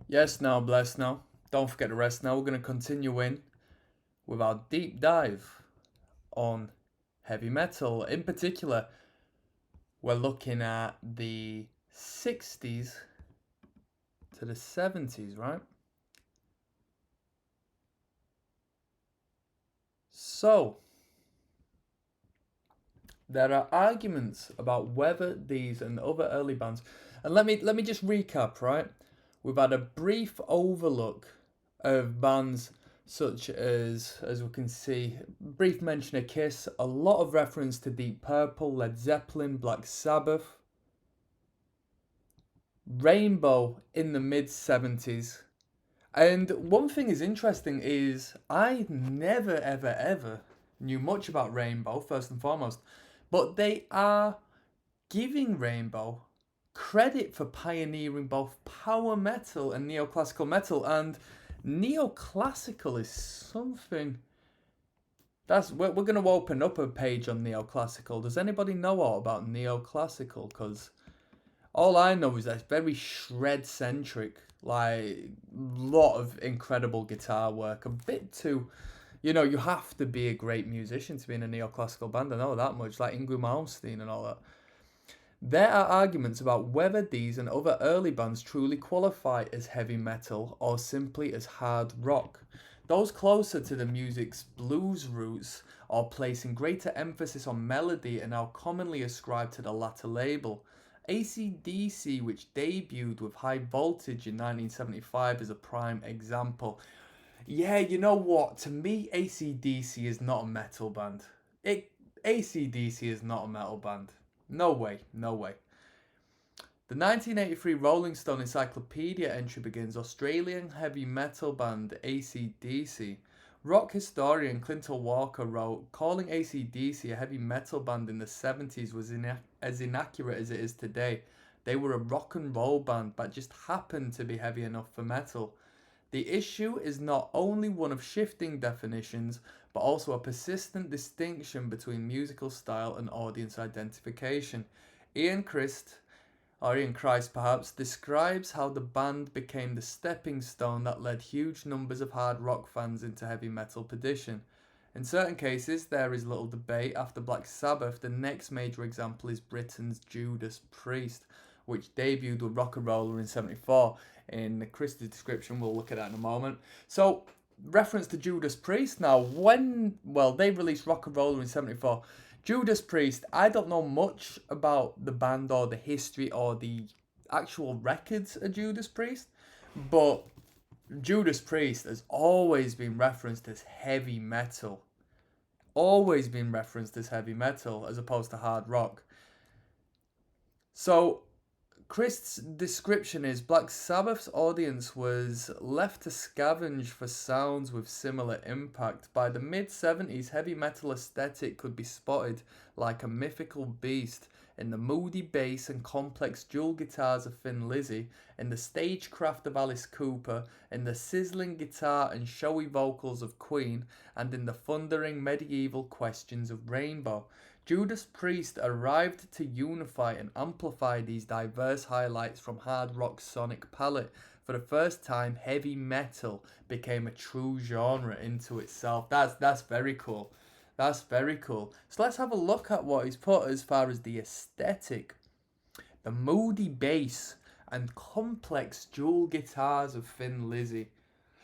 Yes, now, bless now. Don't forget the rest now. We're going to continue in with our deep dive on heavy metal. In particular, we're looking at the 60s to the 70's, right? So, there are arguments about whether these and other early bands, and let me just recap, right? We've had a brief overlook of bands such as we can see, brief mention of Kiss, a lot of reference to Deep Purple, Led Zeppelin, Black Sabbath, Rainbow in the mid 70's. And one thing is interesting is I never ever ever knew much about Rainbow first and foremost, but they are giving Rainbow credit for pioneering both power metal and neoclassical metal. And neoclassical is something that's we're going to open up a page on neoclassical. Does anybody know all about neoclassical? Because all I know is that it's very shred centric, like lot of incredible guitar work, a bit too. You have to be a great musician to be in a neoclassical band. I know that much, like Ingrid Malmsteen and all that. There are arguments about whether these and other early bands truly qualify as heavy metal or simply as hard rock. Those closer to the music's blues roots or placing greater emphasis on melody are now commonly ascribed to the latter label. AC/DC, which debuted with High Voltage in 1975, is a prime example. Yeah, you know what? To me, AC/DC is not a metal band. It AC/DC is not a metal band. No way, no way. The 1983 Rolling Stone Encyclopedia entry begins Australian heavy metal band AC/DC. Rock historian Clinton Walker wrote, calling AC/DC a heavy metal band in the 70's was as inaccurate as it is today. They were a rock and roll band but just happened to be heavy enough for metal. The issue is not only one of shifting definitions, but also a persistent distinction between musical style and audience identification. Ian Christ, or Ian Christ perhaps, describes how the band became the stepping stone that led huge numbers of hard rock fans into heavy metal perdition. In certain cases, there is little debate. After Black Sabbath, the next major example is Britain's Judas Priest, which debuted with Rock and Roller in 74. In Chris's description, we'll look at that in a moment. So, reference to Judas Priest now, they released Rock and Roller in 74. Judas Priest, I don't know much about the band or the history or the actual records of Judas Priest, but Judas Priest has always been referenced as heavy metal. Always been referenced as heavy metal as opposed to hard rock. So Christ's description is Black Sabbath's audience was left to scavenge for sounds with similar impact. By the mid 70's, heavy metal aesthetic could be spotted like a mythical beast in the moody bass and complex dual guitars of Thin Lizzy, in the stagecraft of Alice Cooper, in the sizzling guitar and showy vocals of Queen, and in the thundering medieval questions of Rainbow. Judas Priest arrived to unify and amplify these diverse highlights from hard rock's sonic palette. For the first time, heavy metal became a true genre into itself. That's very cool. That's very cool. So let's have a look at what he's put as far as the aesthetic. The moody bass and complex dual guitars of Thin Lizzy.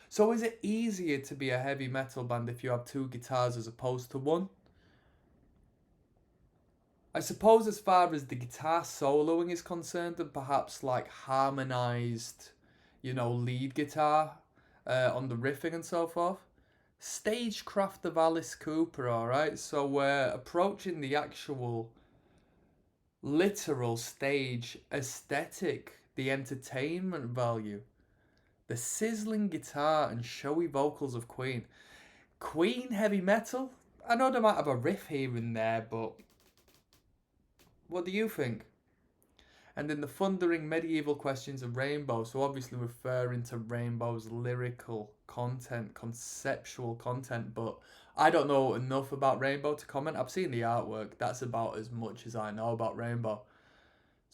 So is it easier to be a heavy metal band if you have two guitars as opposed to one? I suppose as far as the guitar soloing is concerned, and perhaps like harmonized, lead guitar on the riffing and so forth. Stagecraft of Alice Cooper, alright? So we're approaching the actual literal stage aesthetic, the entertainment value. The sizzling guitar and showy vocals of Queen. Queen heavy metal? I know they might have a riff here and there, but what do you think? And in the thundering medieval questions of Rainbow, so obviously referring to Rainbow's lyrical content, conceptual content, but I don't know enough about Rainbow to comment. I've seen the artwork, that's about as much as I know about Rainbow.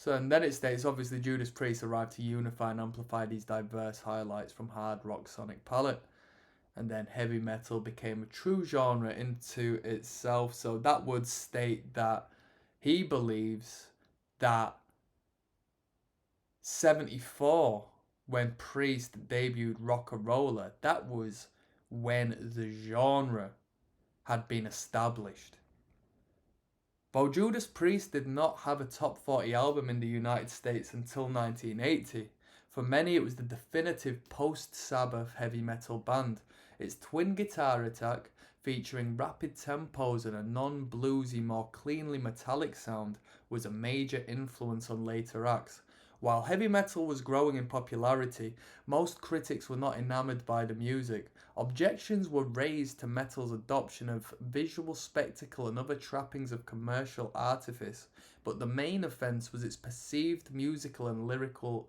So, and then it states obviously Judas Priest arrived to unify and amplify these diverse highlights from hard rock sonic palette. And then heavy metal became a true genre into itself. So that would state that he believes that 74, when Priest debuted Rock and Roller, that was when the genre had been established. While Judas Priest did not have a top 40 album in the United States until 1980, for many it was the definitive post-Sabbath heavy metal band. Its twin guitar attack, featuring rapid tempos and a non-bluesy, more cleanly metallic sound, was a major influence on later acts. While heavy metal was growing in popularity, most critics were not enamored by the music. Objections were raised to metal's adoption of visual spectacle and other trappings of commercial artifice, but the main offence was its perceived musical and lyrical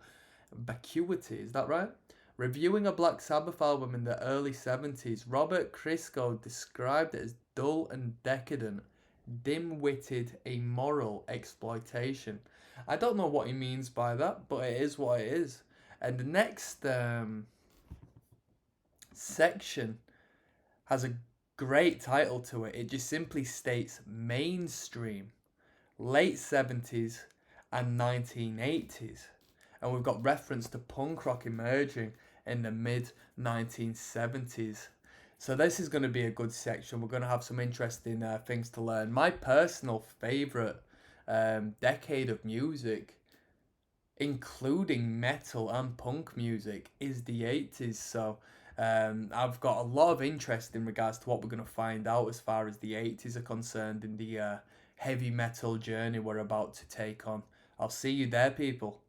vacuity. Is that right? Reviewing a Black Sabbath album in the early 70s, Robert Christgau described it as dull and decadent, dim-witted, amoral exploitation. I don't know what he means by that, but it is what it is. And the next section has a great title to it. It just simply states mainstream, late 70's and 1980's. And we've got reference to punk rock emerging in the mid 1970's. So this is going to be a good section. We're going to have some interesting things to learn. My personal favourite decade of music, including metal and punk music, is the 80's. So I've got a lot of interest in regards to what we're going to find out as far as the 80's are concerned in the heavy metal journey we're about to take on. I'll see you there, people.